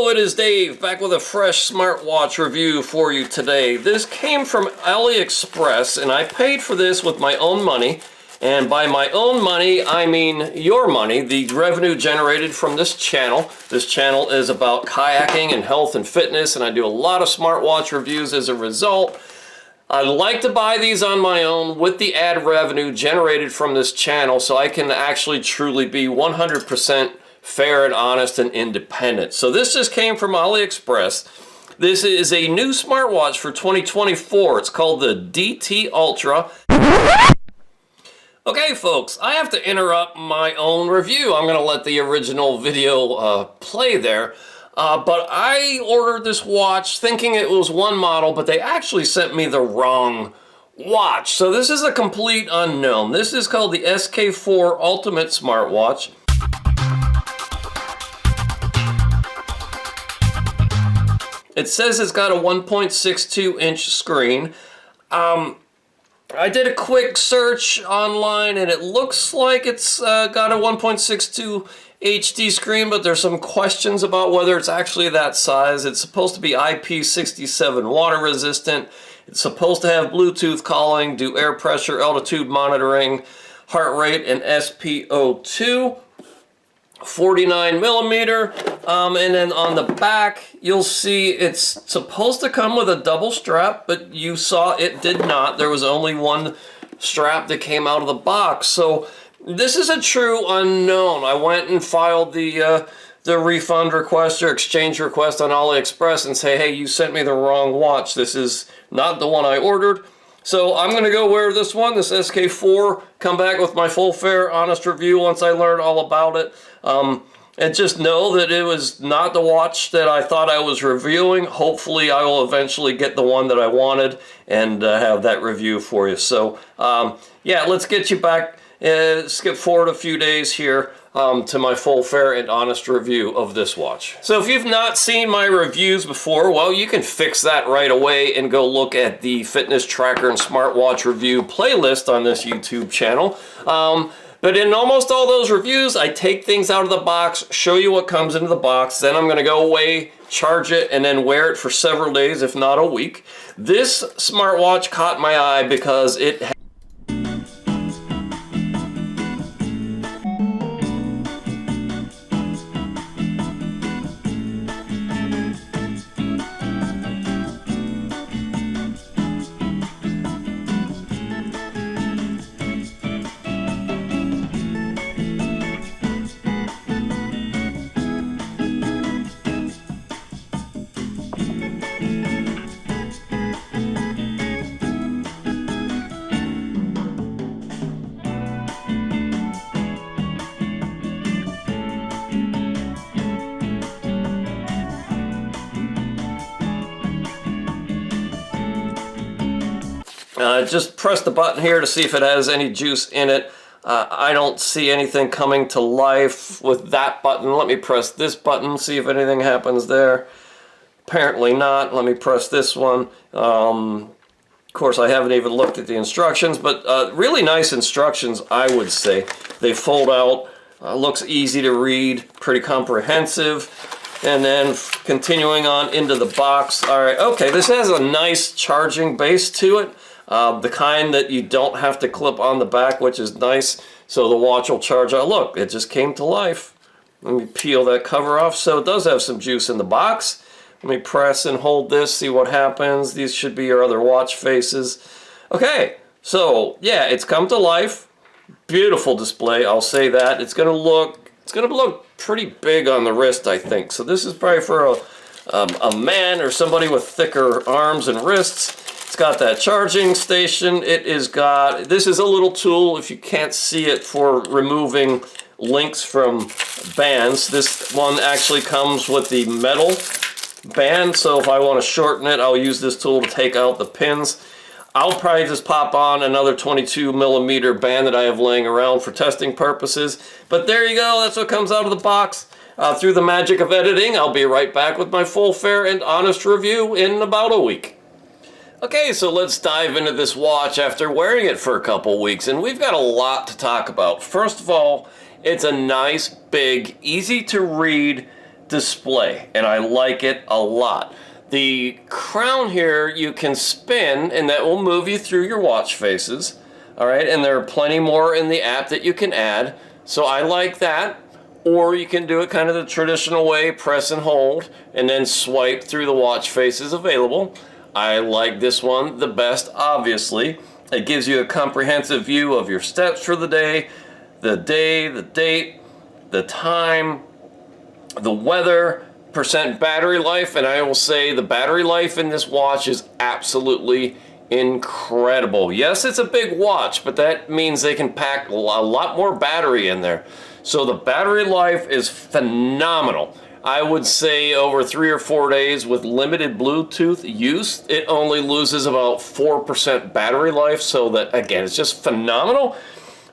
Hello, it is Dave, back with a fresh smartwatch review for you today. This came from AliExpress, and I paid for this with my own money. And by my own money, I mean your money, the revenue generated from this channel. This channel is about kayaking and health and fitness, and I do a lot of smartwatch reviews as a result. I'd like to buy these on my own with the ad revenue generated from this channel so I can actually truly be 100% fair and honest and independent. So this just came from AliExpress. This is a new smartwatch for 2024. It's called the DT Ultra. Okay, folks, I have to interrupt my own review. I'm going to let the original video play there. But I ordered this watch thinking it was one model, but they actually sent me the wrong watch. So this is a complete unknown. This is called the SK4 Ultimate Smartwatch. It says it's got a 1.62 inch screen. I did a quick search online and it looks like it's got a 1.62 HD screen, but there's some questions about whether it's actually that size. It's supposed to be IP67 water resistant. It's supposed to have Bluetooth calling, do air pressure, altitude monitoring, heart rate, and SPO2. 49 millimeter, and then on the back you'll see it's supposed to come with a double strap, but you saw it did not. There was only one strap that came out of the box, so this is a true unknown. I went and filed the refund request or exchange request on AliExpress and say, hey, you sent me the wrong watch. This is not the one I ordered. So I'm going to go wear this one, this SK4, come back with my full, fair, honest review once I learn all about it. And just know that it was not the watch that I thought I was reviewing. Hopefully I will eventually get the one that I wanted and have that review for you. So yeah, let's get you back, skip forward a few days here to my full, fair, and honest review of this watch. So if you've not seen my reviews before, well, you can fix that right away and go look at the fitness tracker and smartwatch review playlist on this YouTube channel. But in almost all those reviews, I take things out of the box, show you what comes into the box, then I'm going to go away, charge it, and then wear it for several days, if not a week. This smartwatch caught my eye because it just press the button here to see if it has any juice in it. I don't see anything coming to life with that button. Let me press this button, see if anything happens there. Apparently not. Let me press this one. Of course, I haven't even looked at the instructions, but really nice instructions, I would say. They fold out, looks easy to read, pretty comprehensive. And then continuing on into the box. All right, okay, this has a nice charging base to it. The kind that you don't have to clip on the back, which is nice, so the watch will charge out. Look, it just came to life. Let me peel that cover off. So it does have some juice in the box. Let me press and hold this, see what happens. These should be your other watch faces. Okay, so yeah, it's come to life. Beautiful display, I'll say that. It's gonna look pretty big on the wrist, I think. So this is probably for a man or somebody with thicker arms and wrists. It's got that charging station. This is a little tool, if you can't see it, for removing links from bands. This one actually comes with the metal band, so if I want to shorten it, I'll use this tool to take out the pins. I'll probably just pop on another 22 millimeter band that I have laying around for testing purposes. But there you go, that's what comes out of the box. Through the magic of editing, I'll be right back with my full, fair, and honest review in about a week. Okay, so let's dive into this watch after wearing it for a couple weeks, and we've got a lot to talk about. First of all, it's a nice, big, easy to read display, and I like it a lot. The crown here you can spin, and that will move you through your watch faces. All right, and there are plenty more in the app that you can add, so I like that. Or you can do it kind of the traditional way, press and hold, and then swipe through the watch faces available. I like this one the best, obviously. It gives you a comprehensive view of your steps for the day, the date, the time, the weather, percent battery life, and I will say the battery life in this watch is absolutely incredible. Yes, it's a big watch, but that means they can pack a lot more battery in there. So the battery life is phenomenal. I would say over 3 or 4 days with limited Bluetooth use, it only loses about 4% battery life. So that, again, it's just phenomenal.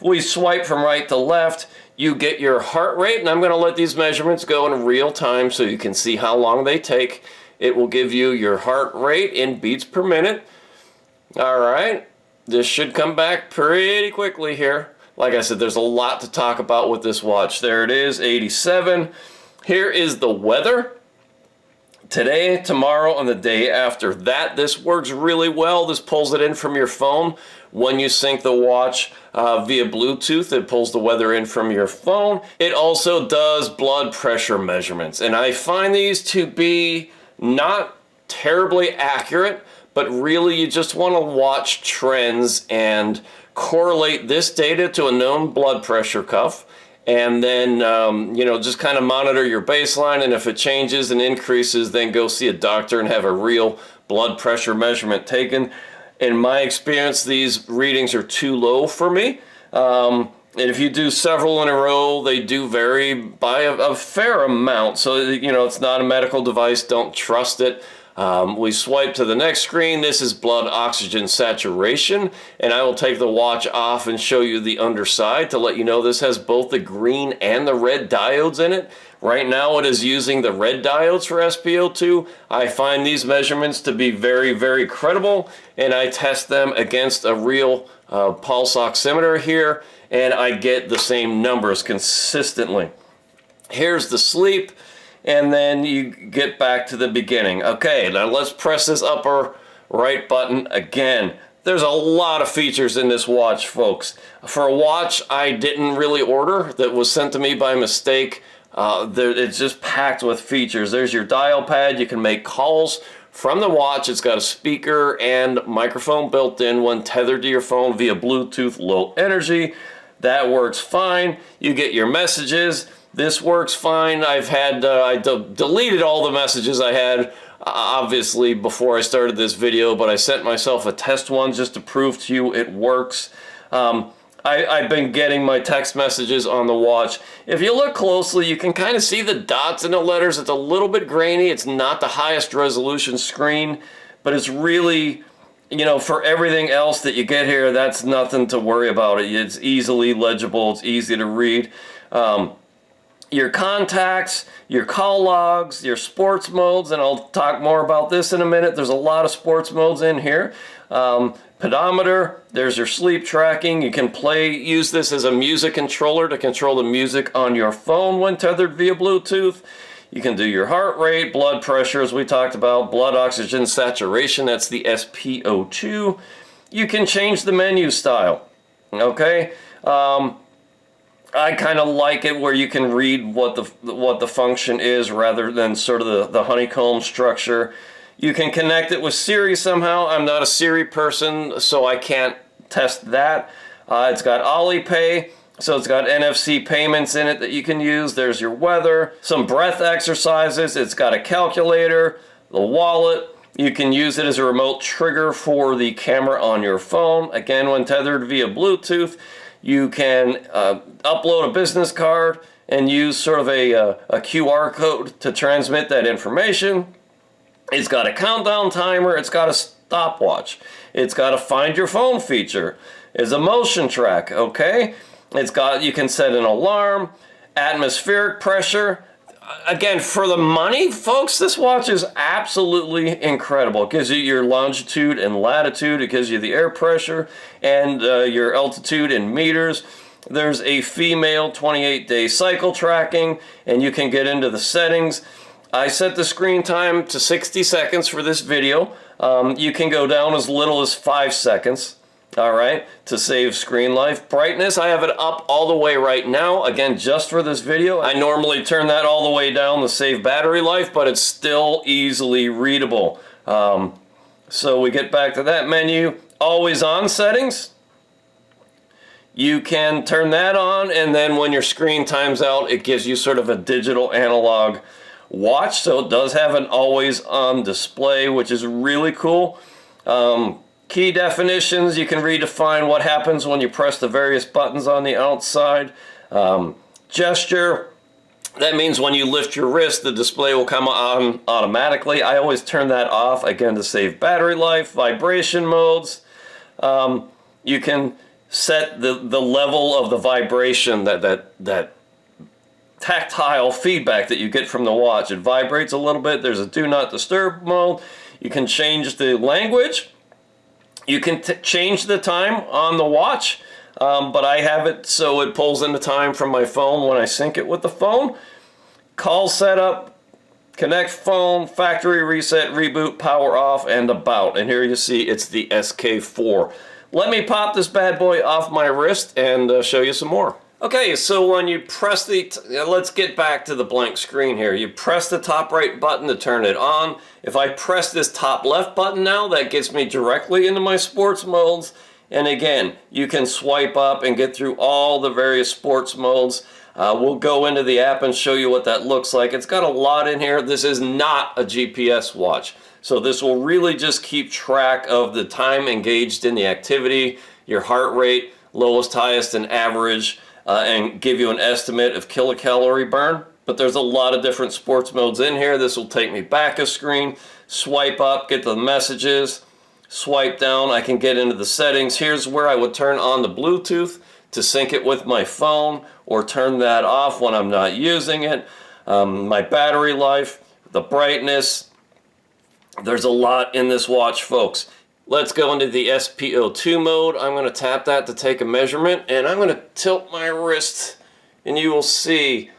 We swipe from right to left. You get your heart rate, and I'm going to let these measurements go in real time so you can see how long they take. It will give you your heart rate in beats per minute. All right, this should come back pretty quickly here. Like I said, there's a lot to talk about with this watch. There it is, 87. Here is the weather. Today, tomorrow, and the day after that. This works really well. This pulls it in from your phone. When you sync the watch via Bluetooth, it pulls the weather in from your phone. It also does blood pressure measurements, and I find these to be not terribly accurate, but really you just want to watch trends and correlate this data to a known blood pressure cuff, and then just kind of monitor your baseline, and if it changes and increases, then go see a doctor and have a real blood pressure measurement taken. In my experience, these readings are too low for me. And if you do several in a row, they do vary by a fair amount. So, it's not a medical device. Don't trust it. We swipe to the next screen. This is blood oxygen saturation, and I will take the watch off and show you the underside to let you know this has both the green and the red diodes in it. Right now it is using the red diodes for SPO2. I find these measurements to be very, very credible, and I test them against a real pulse oximeter here, and I get the same numbers consistently. Here's the sleep. And then you get back to the beginning. Okay, now let's press this upper right button again. There's a lot of features in this watch, folks. For a watch I didn't really order, that was sent to me by mistake, it's just packed with features. There's your dial pad. You can make calls from the watch. It's got a speaker and microphone built in when tethered to your phone via Bluetooth Low Energy. That works fine. You get your messages. This works fine. I deleted all the messages I had, obviously, before I started this video, but I sent myself a test one just to prove to you it works. I've been getting my text messages on the watch. If you look closely, you can kind of see the dots in the letters. It's a little bit grainy. It's not the highest resolution screen, but it's really, for everything else that you get here, that's nothing to worry about. It's easily legible. It's easy to read. Your contacts, your call logs, your sports modes, and I'll talk more about this in a minute. There's a lot of sports modes in here. Pedometer, there's your sleep tracking. You can use this as a music controller to control the music on your phone when tethered via Bluetooth. You can do your heart rate, blood pressure, as we talked about, blood oxygen saturation, that's the SPO2. You can change the menu style, okay? I kind of like it where you can read what the function is rather than sort of the honeycomb structure. You can connect it with Siri somehow. I'm not a Siri person, so I can't test that. It's got Alipay, so it's got NFC payments in it that you can use. There's your weather, some breath exercises. It's got a calculator, the wallet. You can use it as a remote trigger for the camera on your phone. Again, when tethered via Bluetooth, you can upload a business card and use sort of a QR code to transmit that information. It's got a countdown timer. It's got a stopwatch. It's got a find your phone feature. It's a motion track, okay? You can set an alarm, atmospheric pressure. Again, for the money, folks, this watch is absolutely incredible. It gives you your longitude and latitude. It gives you the air pressure and your altitude in meters. There's a female 28-day cycle tracking, and you can get into the settings. I set the screen time to 60 seconds for this video. You can go down as little as 5 seconds, all right, to save screen life. Brightness, I have it up all the way right now, again, just for this video. I normally turn that all the way down to save battery life, but it's still easily readable. So we get back to that menu. Always on settings. You can turn that on, and then when your screen times out, it gives you sort of a digital analog watch. So it does have an always on display, which is really cool. Key definitions, you can redefine what happens when you press the various buttons on the outside. Gesture, that means when you lift your wrist, the display will come on automatically. I always turn that off, again, to save battery life. Vibration modes, you can set the level of the vibration, that tactile feedback that you get from the watch. It vibrates a little bit. There's a do not disturb mode. You can change the language. You can change the time on the watch, but I have it so it pulls in the time from my phone when I sync it with the phone. Call setup, connect phone, factory reset, reboot, power off, and about. And here you see it's the SK4. Let me pop this bad boy off my wrist and show you some more. Okay, so when you press let's get back to the blank screen here. You press the top right button to turn it on. If I press this top left button now, that gets me directly into my sports modes. And again, you can swipe up and get through all the various sports modes. We'll go into the app and show you what that looks like. It's got a lot in here. This is not a GPS watch. So this will really just keep track of the time engaged in the activity, your heart rate, lowest, highest, and average, and give you an estimate of kilocalorie burn. But there's a lot of different sports modes in here. This will take me back a screen, swipe up, get the messages, swipe down, I can get into the settings. Here's where I would turn on the Bluetooth to sync it with my phone, or turn that off when I'm not using it. My battery life, the brightness. There's a lot in this watch, folks. Let's go into the SPO2 mode. I'm going to tap that to take a measurement, and I'm going to tilt my wrist, and you will see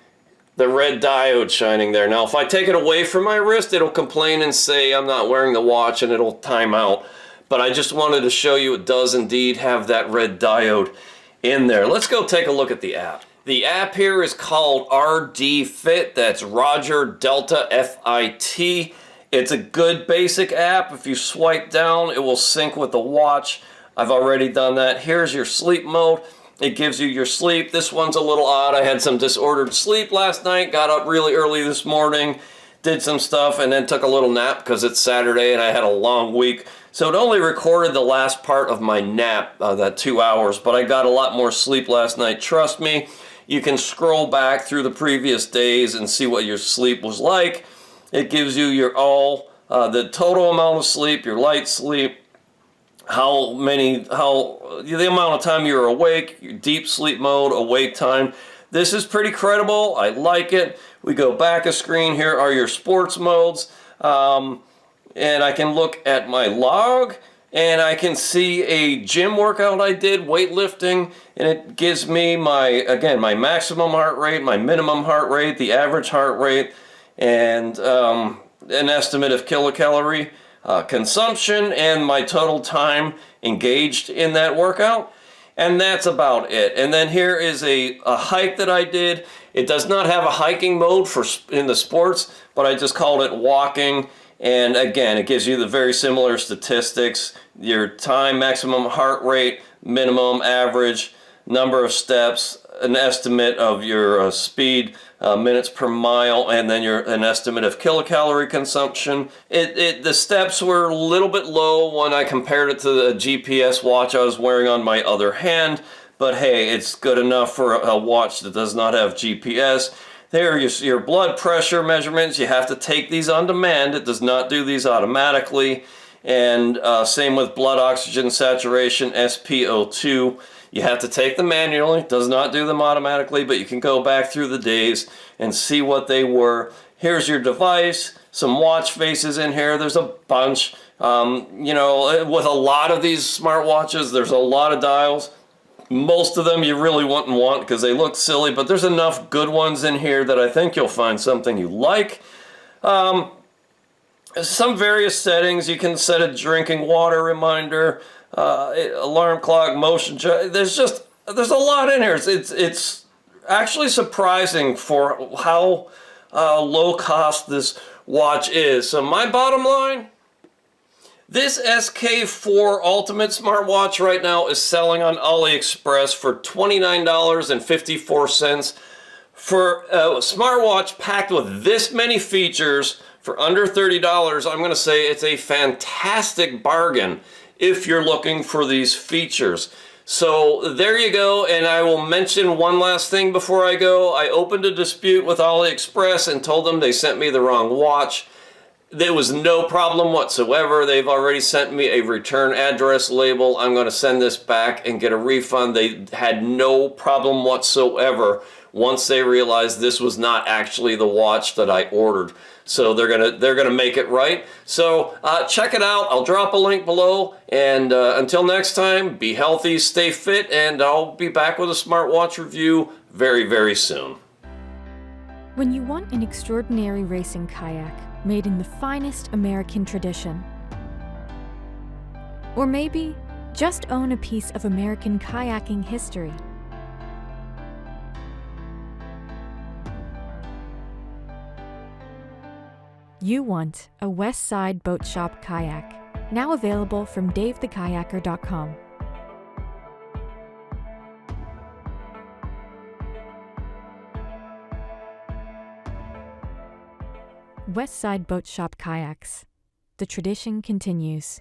the red diode shining there. Now, if I take it away from my wrist, it'll complain and say I'm not wearing the watch, and it'll time out. But I just wanted to show you it does indeed have that red diode in there. Let's go take a look at the app. The app here is called RD Fit. That's Roger Delta FIT. It's a good basic app. If you swipe down, it will sync with the watch. I've already done that. Here's your sleep mode. It gives you your sleep. This one's a little odd. I had some disordered sleep last night, got up really early this morning, did some stuff, and then took a little nap because it's Saturday and I had a long week. So it only recorded the last part of my nap, that 2 hours, but I got a lot more sleep last night. Trust me, you can scroll back through the previous days and see what your sleep was like. It gives you your the total amount of sleep, your light sleep, the amount of time you're awake, your deep sleep mode, awake time. This is pretty credible. I like it. We go back a screen. Here are your sports modes. And I can look at my log, and I can see a gym workout I did, weightlifting, and it gives me my maximum heart rate, my minimum heart rate, the average heart rate, and an estimate of kilocalorie consumption, and my total time engaged in that workout. And that's about it. And then here is a hike that I did. It does not have a hiking mode in the sports, but I just called it walking. And again, it gives you the very similar statistics, your time, maximum heart rate, minimum, average, number of steps, an estimate of your speed, minutes per mile, and then an estimate of kilocalorie consumption. The steps were a little bit low when I compared it to the GPS watch I was wearing on my other hand, but hey, it's good enough for a watch that does not have GPS. There are your blood pressure measurements. You have to take these on demand. It does not do these automatically. And same with blood oxygen saturation, SPO2. You have to take them manually. It does not do them automatically, but you can go back through the days and see what they were. Here's your device, some watch faces in here. There's a bunch. You know, with a lot of these smartwatches, there's a lot of dials. Most of them you really wouldn't want because they look silly, but there's enough good ones in here that I think you'll find something you like. Some various settings. You can set a drinking water reminder, alarm clock, motion. There's a lot in here. It's actually surprising for how low cost this watch is. So my bottom line, this SK4 Ultimate smartwatch right now is selling on AliExpress for $29.54. For a smartwatch packed with this many features for under $30, I'm going to say it's a fantastic bargain if you're looking for these features. So there you go, and I will mention one last thing before I go. I opened a dispute with AliExpress and told them they sent me the wrong watch. There was no problem whatsoever. They've already sent me a return address label. I'm going to send this back and get a refund. They had no problem whatsoever once they realized this was not actually the watch that I ordered. So they're gonna make it right. So check it out. I'll drop a link below. And until next time, be healthy, stay fit, and I'll be back with a smartwatch review very, very soon. When you want an extraordinary racing kayak made in the finest American tradition, or maybe just own a piece of American kayaking history, you want a West Side Boat Shop kayak, now available from davethekayaker.com. West Side Boat Shop kayaks. The tradition continues.